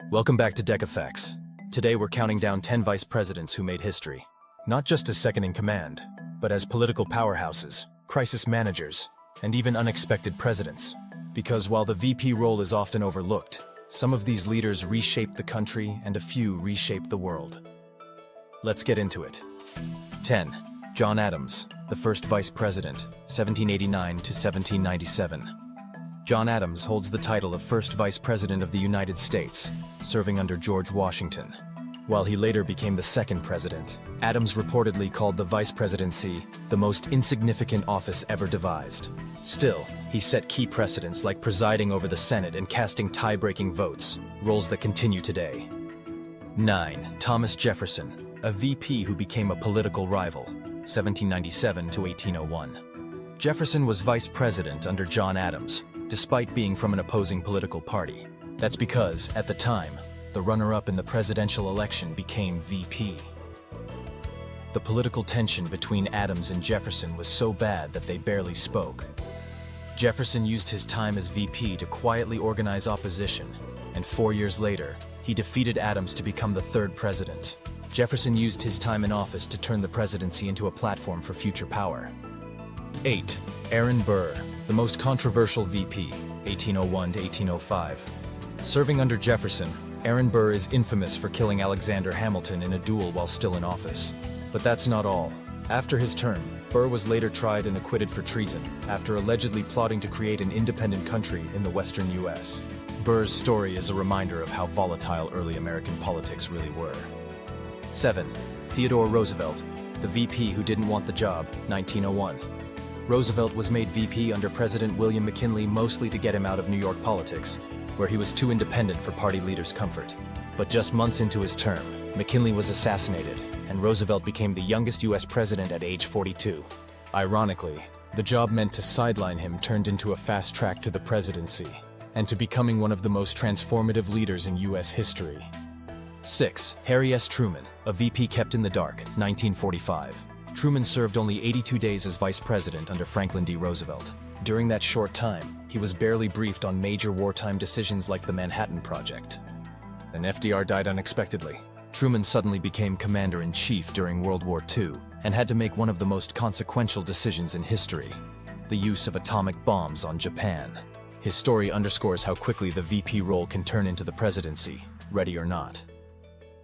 Welcome back to Deck Effects. Today we're counting down 10 vice presidents who made history. Not just as second-in-command, but as political powerhouses, crisis managers, and even unexpected presidents. Because while the VP role is often overlooked, some of these leaders reshaped the country and a few reshaped the world. Let's get into it. 10. John Adams, the first vice president, 1789 to 1797. John Adams holds the title of first vice president of the United States, serving under George Washington. While he later became the second president, Adams reportedly called the vice presidency the most insignificant office ever devised. Still, he set key precedents like presiding over the Senate and casting tie-breaking votes, roles that continue today. 9. Thomas Jefferson, a VP who became a political rival, 1797 to 1801. Jefferson was vice president under John Adams, despite being from an opposing political party. That's because, at the time, the runner-up in the presidential election became VP. The political tension between Adams and Jefferson was so bad that they barely spoke. Jefferson used his time as VP to quietly organize opposition, and 4 years later, he defeated Adams to become the third president. Jefferson used his time in office to turn the presidency into a platform for future power. 8. Aaron Burr, the most controversial VP, 1801 to 1805. Serving under Jefferson, Aaron Burr is infamous for killing Alexander Hamilton in a duel while still in office. But that's not all. After his term, Burr was later tried and acquitted for treason, after allegedly plotting to create an independent country in the western US. Burr's story is a reminder of how volatile early American politics really were. 7. Theodore Roosevelt, the VP who didn't want the job, 1901. Roosevelt was made VP under President William McKinley mostly to get him out of New York politics, where he was too independent for party leaders' comfort. But just months into his term, McKinley was assassinated, and Roosevelt became the youngest US president at age 42. Ironically, the job meant to sideline him turned into a fast track to the presidency, and to becoming one of the most transformative leaders in US history. 6. Harry S. Truman, a VP kept in the dark, 1945. Truman served only 82 days as vice president under Franklin D. Roosevelt. During that short time, he was barely briefed on major wartime decisions like the Manhattan Project. Then FDR died unexpectedly. Truman suddenly became commander-in-chief during World War II and had to make one of the most consequential decisions in history: the use of atomic bombs on Japan. His story underscores how quickly the VP role can turn into the presidency, ready or not.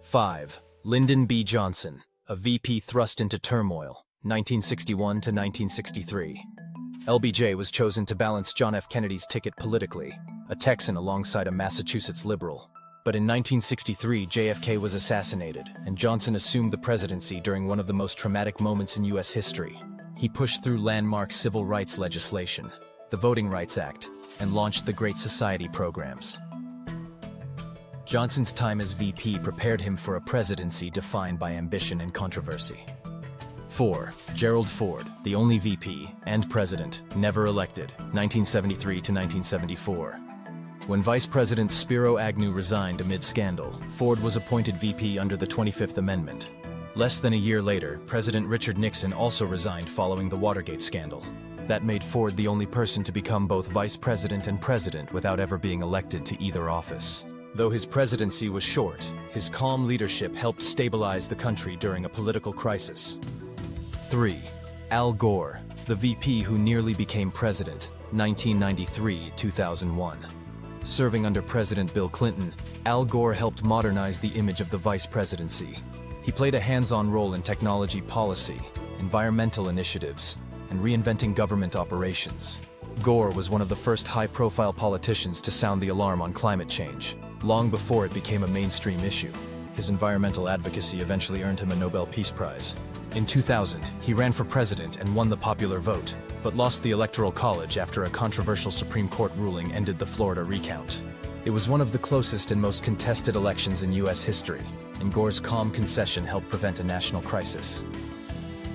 5. Lyndon B. Johnson, a VP thrust into turmoil, 1961 to 1963. LBJ was chosen to balance John F. Kennedy's ticket politically, a Texan alongside a Massachusetts liberal. But in 1963, JFK was assassinated, and Johnson assumed the presidency during one of the most traumatic moments in U.S. history. He pushed through landmark civil rights legislation, the Voting Rights Act, and launched the Great Society programs. Johnson's time as VP prepared him for a presidency defined by ambition and controversy. 4. Gerald Ford, the only VP and president never elected, 1973 to 1974. When Vice President Spiro Agnew resigned amid scandal, Ford was appointed VP under the 25th Amendment. Less than a year later, President Richard Nixon also resigned following the Watergate scandal. That made Ford the only person to become both vice president and president without ever being elected to either office. Though his presidency was short, his calm leadership helped stabilize the country during a political crisis. 3. Al Gore, the VP who nearly became president, 1993-2001. Serving under President Bill Clinton, Al Gore helped modernize the image of the vice presidency. He played a hands-on role in technology policy, environmental initiatives, and reinventing government operations. Gore was one of the first high-profile politicians to sound the alarm on climate change, long before it became a mainstream issue. His environmental advocacy eventually earned him a Nobel Peace Prize. In 2000, he ran for president and won the popular vote, but lost the Electoral College after a controversial Supreme Court ruling ended the Florida recount. It was one of the closest and most contested elections in U.S. history, and Gore's calm concession helped prevent a national crisis.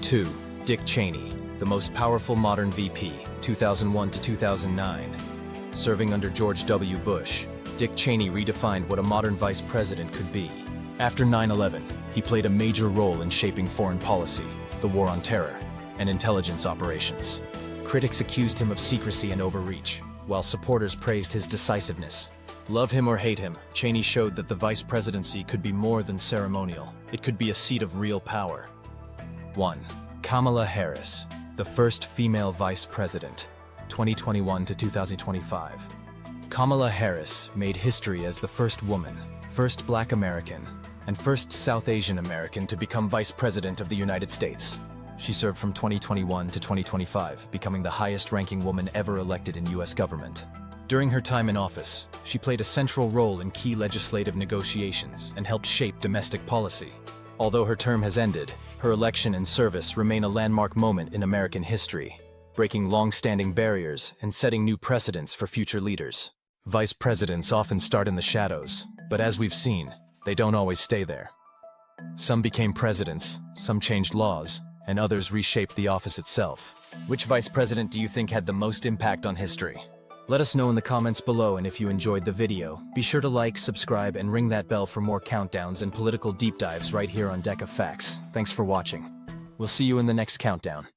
2. Dick Cheney, the most powerful modern VP, 2001 to 2009. Serving under George W. Bush, Dick Cheney redefined what a modern vice president could be. After 9/11, he played a major role in shaping foreign policy, the war on terror, and intelligence operations. Critics accused him of secrecy and overreach, while supporters praised his decisiveness. Love him or hate him, Cheney showed that the vice presidency could be more than ceremonial. It could be a seat of real power. 1. Kamala Harris, the first female vice president, 2021 to 2025. Kamala Harris made history as the first woman, first Black American, and first South Asian American to become vice president of the United States. She served from 2021 to 2025, becoming the highest-ranking woman ever elected in U.S. government. During her time in office, she played a central role in key legislative negotiations and helped shape domestic policy. Although her term has ended, her election and service remain a landmark moment in American history, breaking long-standing barriers and setting new precedents for future leaders. Vice presidents often start in the shadows, but as we've seen, they don't always stay there. Some became presidents, some changed laws, and others reshaped the office itself. Which vice president do you think had the most impact on history? Let us know in the comments below, and if you enjoyed the video, be sure to like, subscribe, and ring that bell for more countdowns and political deep dives right here on Deck of Facts. Thanks for watching. We'll see you in the next countdown.